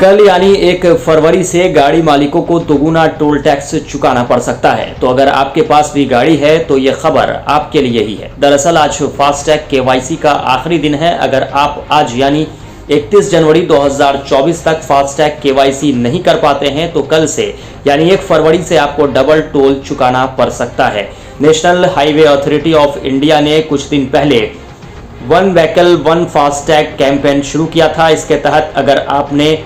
कल यानी 1 फरवरी से गाड़ी मालिकों को दोगुना टोल टैक्स चुकाना पड़ सकता है। तो अगर आपके पास भी गाड़ी है तो ये खबर आपके लिए ही है। दरअसल आज फास्टैग केवाईसी का आखिरी दिन है। अगर आप आज यानी 31 जनवरी 2024 तक फास्टैग केवाईसी नहीं कर पाते हैं तो कल से यानी 1 फरवरी से आपको डबल टोल चुकाना पड़ सकता है। National highway authority of India ने कुछ दिन पहले one vehicle one FASTag campaign शुरू किया था। इसके तहत अगर आपने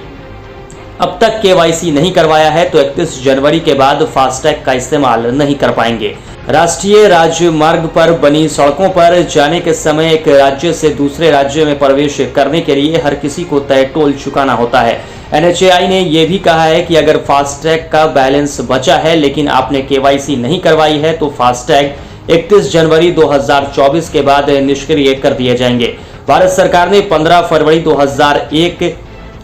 अब तक केवाईसी नहीं करवाया है तो 31 जनवरी के बाद फास्टैग का इस्तेमाल नहीं कर पाएंगे। राष्ट्रीय राजमार्ग पर बनी सड़कों पर जाने के समय एक राज्य से दूसरे राज्य में प्रवेश करने के लिए हर किसी को तय टोल चुकाना होता है। NHAI ने यह भी कहा है कि अगर फास्टैग का बैलेंस बचा है लेकिन आपने केवाईसी नहीं करवाई है तो फास्टैग 31 जनवरी 2024 के बाद निष्क्रिय कर दिए जाएंगे। भारत सरकार ने 15 फरवरी 2001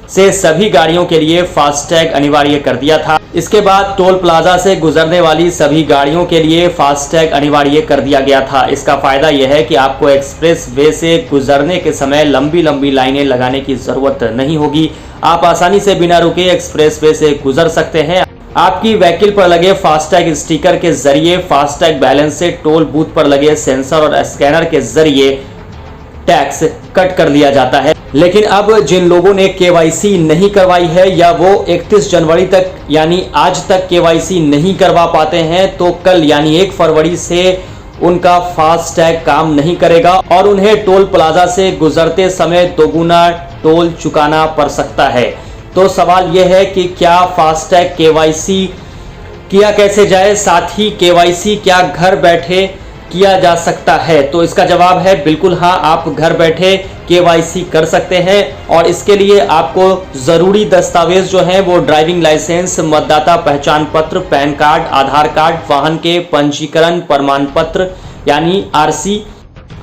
से सभी गाड़ियों के लिए फास्टैग अनिवार्य कर दिया था। इसके बाद टोल प्लाजा से गुजरने वाली सभी गाड़ियों के लिए फास्टैग अनिवार्य कर दिया गया था। इसका फायदा यह है कि आपको एक्सप्रेस वे से गुजरने के समय लंबी लंबी लाइनें लगाने की जरूरत नहीं होगी। आप आसानी से बिना रुके एक्सप्रेस वे से गुजर सकते हैं। आपकी व्हीकल पर लगे फास्टैग स्टिकर के जरिए फास्टैग बैलेंस से टोल बूथ पर लगे सेंसर और स्कैनर के जरिए टैक्स कट कर लिया जाता है। लेकिन अब जिन लोगों ने केवाईसी नहीं करवाई है या वो 31 जनवरी तक यानी आज तक केवाईसी नहीं करवा पाते हैं तो कल यानी 1 फरवरी से उनका फास्टैग काम नहीं करेगा और उन्हें टोल प्लाजा से गुजरते समय दोगुना टोल चुकाना पड़ सकता है। तो सवाल यह है कि क्या फास्टैग केवाईसी किया कैसे जाए, साथ ही केवाईसी क्या घर बैठे किया जा सकता है? तो इसका जवाब है बिल्कुल हाँ, आप घर बैठे केवाईसी कर सकते हैं और इसके लिए आपको जरूरी दस्तावेज जो हैं वो ड्राइविंग लाइसेंस, मतदाता पहचान पत्र, पैन कार्ड, आधार कार्ड, वाहन के पंजीकरण प्रमाण पत्र यानी RC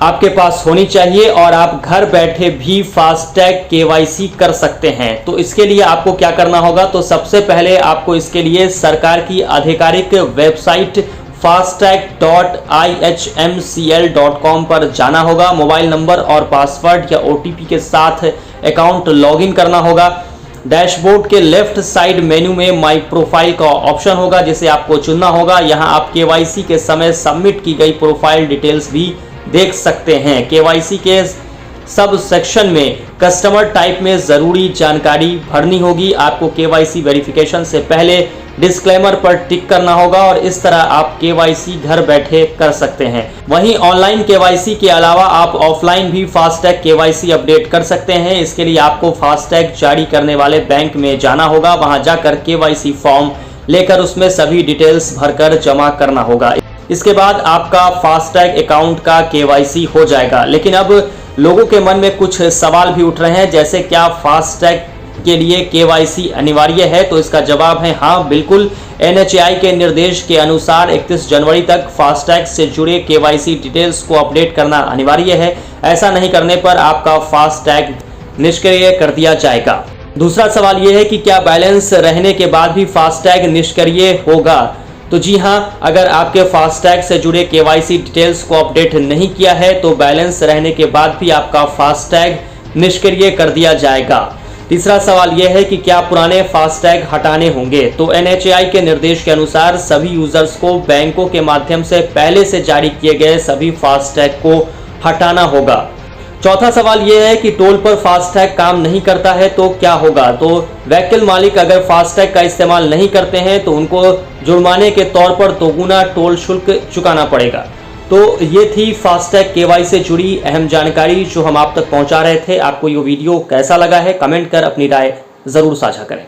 आपके पास होनी चाहिए और आप घर बैठे भी फास्टैग केवाईसी कर सकते हैं। तो इसके लिए आपको क्या करना होगा, तो सबसे पहले आपको इसके लिए सरकार की आधिकारिक वेबसाइट fastag.ihmcl.com पर जाना होगा। मोबाइल नंबर और पासवर्ड या OTP के साथ अकाउंट लॉगिन करना होगा। डैशबोर्ड के लेफ्ट साइड मेन्यू में माई प्रोफाइल का ऑप्शन होगा जिसे आपको चुनना होगा। यहां आप केवाईसी के समय सबमिट की गई प्रोफाइल डिटेल्स भी देख सकते हैं। केवाईसी के सब सेक्शन में कस्टमर टाइप में जरूरी जानकारी भरनी होगी। आपको केवाईसी वेरिफिकेशन से पहले डिस्क्लेमर पर टिक करना होगा और इस तरह आप केवाईसी घर बैठे कर सकते हैं। वहीं ऑनलाइन केवाईसी के अलावा आप ऑफलाइन भी फास्टैग केवाईसी अपडेट कर सकते हैं। इसके लिए आपको फास्टैग जारी करने वाले बैंक में जाना होगा। वहां जाकर केवाईसी फॉर्म लेकर उसमें सभी डिटेल्स भरकर जमा करना होगा। इसके बाद आपका फास्टैग अकाउंट का केवाईसी हो जाएगा। लेकिन अब लोगों के मन में कुछ सवाल भी उठ रहे हैं, जैसे क्या फास्टैग के लिए केवाईसी अनिवार्य है? तो इसका जवाब है हाँ, बिल्कुल। NHAI के निर्देश के अनुसार 31 जनवरी तक फास्टैग से जुड़े केवाईसी डिटेल्स को अपडेट करना अनिवार्य है। ऐसा नहीं करने पर आपका फास्टैग निष्क्रिय कर दिया जाएगा। दूसरा सवाल यह है कि क्या बैलेंस रहने के बाद भी फास्टैग निष्क्रिय होगा? तो जी हाँ, अगर आपके फास्टैग से जुड़े केवाईसी डिटेल्स को अपडेट नहीं किया है तो बैलेंस रहने के बाद भी आपका फास्टैग निष्क्रिय कर दिया जाएगा। तीसरा सवाल यह है कि क्या पुराने फास्टैग हटाने होंगे? तो NHAI के निर्देश के अनुसार सभी यूजर्स को बैंकों के माध्यम से पहले से जारी किए गए सभी फास्टैग को हटाना होगा। चौथा सवाल यह है कि टोल पर फास्टैग काम नहीं करता है तो क्या होगा? तो व्हीकल मालिक अगर फास्टैग का इस्तेमाल नहीं करते हैं तो उनको जुर्माने के तौर पर दोगुना टोल शुल्क चुकाना पड़ेगा। तो ये थी फास्टैग केवाईसी से जुड़ी अहम जानकारी जो हम आप तक पहुंचा रहे थे। आपको ये वीडियो कैसा लगा है, कमेंट कर अपनी राय जरूर साझा करें।